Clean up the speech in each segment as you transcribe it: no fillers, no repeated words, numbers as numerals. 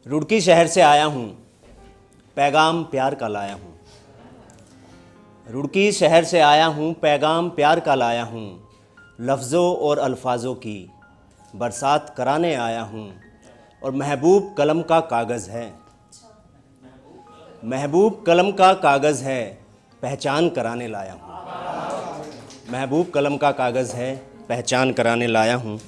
रुड़की शहर से आया हूँ, पैगाम प्यार का लाया हूँ। रुड़की शहर से आया हूँ, पैगाम प्यार का लाया हूँ। लफ्ज़ों और अल्फाजों की बरसात कराने आया हूँ। और महबूब कलम का कागज़ है, महबूब कलम का कागज़ है, पहचान कराने लाया हूँ। महबूब कलम का कागज़ है, पहचान कराने लाया हूँ।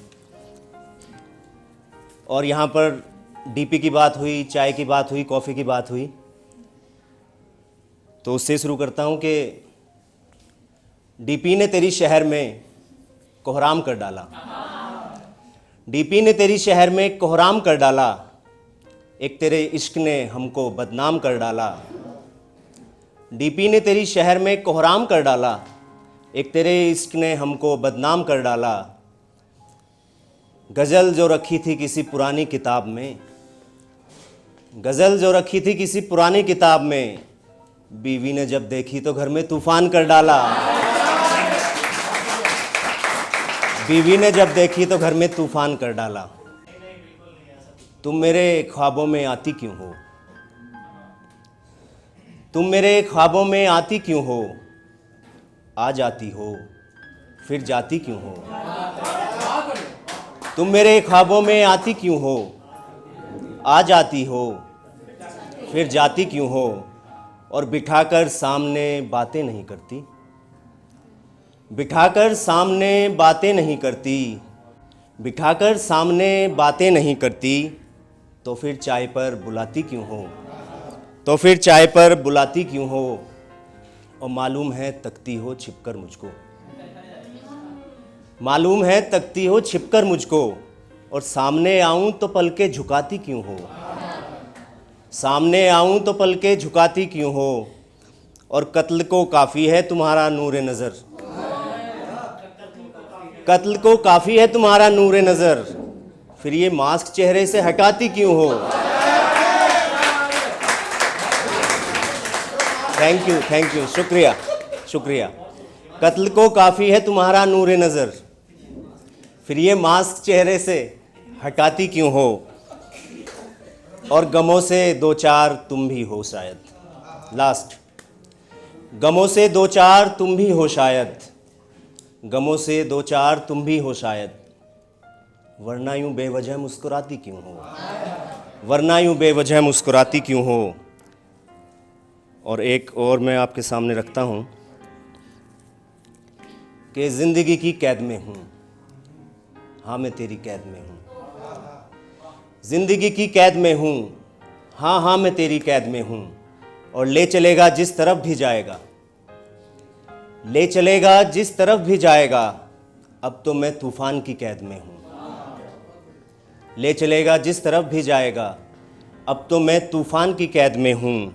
और यहाँ पर डीपी की बात हुई, चाय की बात हुई, कॉफ़ी की बात हुई, तो उससे शुरू करता हूँ कि डीपी ने तेरी शहर में कोहराम कर डाला। डीपी ने तेरी शहर में कोहराम कर डाला। एक तेरे इश्क ने हमको बदनाम कर डाला। डीपी ने तेरी शहर में कोहराम कर डाला। एक तेरे इश्क ने हमको बदनाम कर डाला। गज़ल जो रखी थी किसी पुरानी किताब में, गज़ल जो रखी थी किसी पुरानी किताब में, बीवी ने जब देखी तो घर में तूफ़ान कर डाला। बीवी ने जब देखी तो घर में तूफ़ान कर डाला। तुम मेरे ख्वाबों में आती क्यों हो? तुम मेरे ख्वाबों में आती क्यों हो? आ जाती हो फिर जाती क्यों हो? तुम मेरे ख्वाबों में आती क्यों हो? आ जाती हो फिर जाती क्यों हो? और बिठाकर सामने बातें नहीं करती, बिठाकर सामने बातें नहीं करती, बिठाकर सामने बातें नहीं करती, तो फिर चाय पर बुलाती क्यों हो? तो फिर चाय पर बुलाती क्यों हो? और मालूम है तकती हो छिपकर मुझको, मालूम है तकती हो छिपकर मुझको, और सामने आऊं तो पलके झुकाती क्यों हो? सामने आऊं तो पलके झुकाती क्यों हो? और कत्ल को काफ़ी है तुम्हारा नूर नज़र, कत्ल को काफ़ी है तुम्हारा नूर नज़र, फिर ये मास्क चेहरे से हटाती क्यों हो? थैंक यू, शुक्रिया शुक्रिया। कत्ल को काफ़ी है तुम्हारा नूर नज़र, फिर ये मास्क चेहरे से हटाती क्यों हो? और गमों से दो चार तुम भी हो शायद। लास्ट, गमों से दो चार तुम भी हो शायद, गमों से दो चार तुम भी हो शायद, वरना यूं बेवजह मुस्कुराती क्यों हो? वरना यूं बेवजह मुस्कुराती क्यों हो? और एक और मैं आपके सामने रखता हूँ कि ज़िंदगी की कैद में हूँ, हाँ मैं तेरी कैद में हूँ। ज़िंदगी की कैद में हूँ, हाँ मैं तेरी कैद में हूँ। और ले चलेगा जिस तरफ भी जाएगा, ले चलेगा जिस तरफ भी जाएगा, अब तो मैं तूफ़ान की कैद में हूँ। ले चलेगा जिस तरफ भी जाएगा, अब तो मैं तूफ़ान की कैद में हूँ।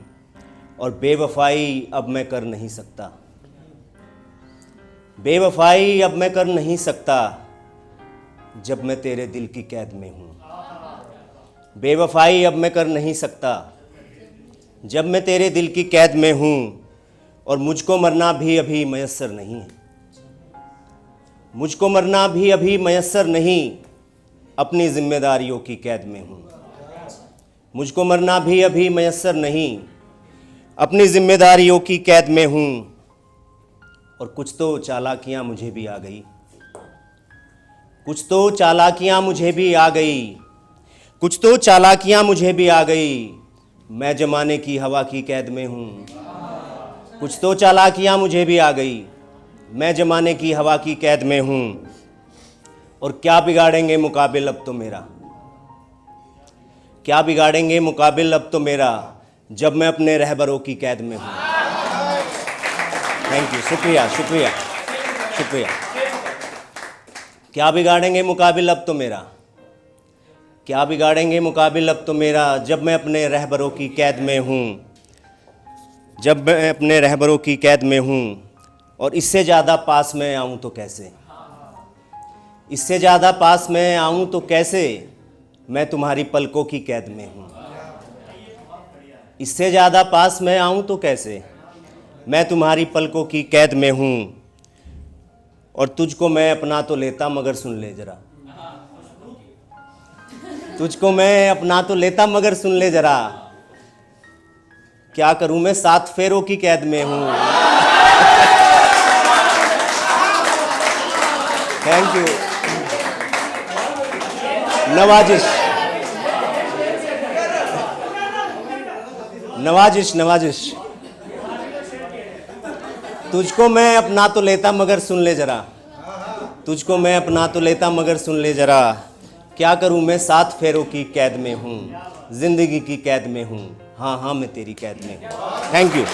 और बेवफाई अब मैं कर नहीं सकता, बेवफाई अब मैं कर नहीं सकता, जब मैं तेरे दिल की कैद में हूँ। बेवफाई अब मैं कर नहीं सकता, जब मैं तेरे दिल की कैद में हूँ। और मुझको मरना भी अभी मयस्सर नहीं है, मुझको मरना भी अभी मयस्सर नहीं, अपनी जिम्मेदारियों की कैद में हूँ। मुझको मरना भी अभी मयस्सर नहीं, अपनी जिम्मेदारियों की कैद में हूँ। और कुछ तो चालाकियाँ मुझे भी आ गई, कुछ तो चालाकियाँ मुझे भी आ गई, कुछ तो चालाकियाँ मुझे भी आ गई, मैं ज़माने की हवा की कैद में हूँ। कुछ तो चालाकियाँ मुझे भी आ गई, मैं ज़माने की हवा की कैद में हूँ। और क्या बिगाड़ेंगे मुकाबिल अब तो मेरा, क्या बिगाड़ेंगे मुकाबिल अब तो मेरा, जब मैं अपने रहबरों की कैद में हूँ। थैंक यू, शुक्रिया शुक्रिया शुक्रिया। क्या बिगाड़ेंगे मुकाबिल अब तो मेरा, क्या बिगाड़ेंगे मुकाबिल अब तो मेरा, जब मैं अपने रहबरों की कैद में हूँ, जब मैं अपने रहबरों की कैद में हूँ। और इससे ज़्यादा पास में आऊँ तो कैसे, इससे ज़्यादा पास में आऊँ तो कैसे, मैं तुम्हारी पलकों की कैद में हूँ। इससे ज़्यादा पास में आऊँ तो कैसे, मैं तुम्हारी पलकों की कैद में हूँ। और तुझको मैं अपना तो लेता, मगर सुन ले ज़रा, तुझको मैं अपना तो लेता मगर सुन ले जरा, क्या करूं मैं 7 फेरों की कैद में हूं। Thank you. नवाजिश नवाजिश नवाजिश। तुझको मैं अपना तो लेता मगर सुन ले जरा, तुझको मैं अपना तो लेता मगर सुन ले जरा, क्या करूं मैं 7 फेरों की कैद में हूं, जिंदगी की कैद में हूं, हाँ हाँ मैं तेरी कैद में हूं। Thank you.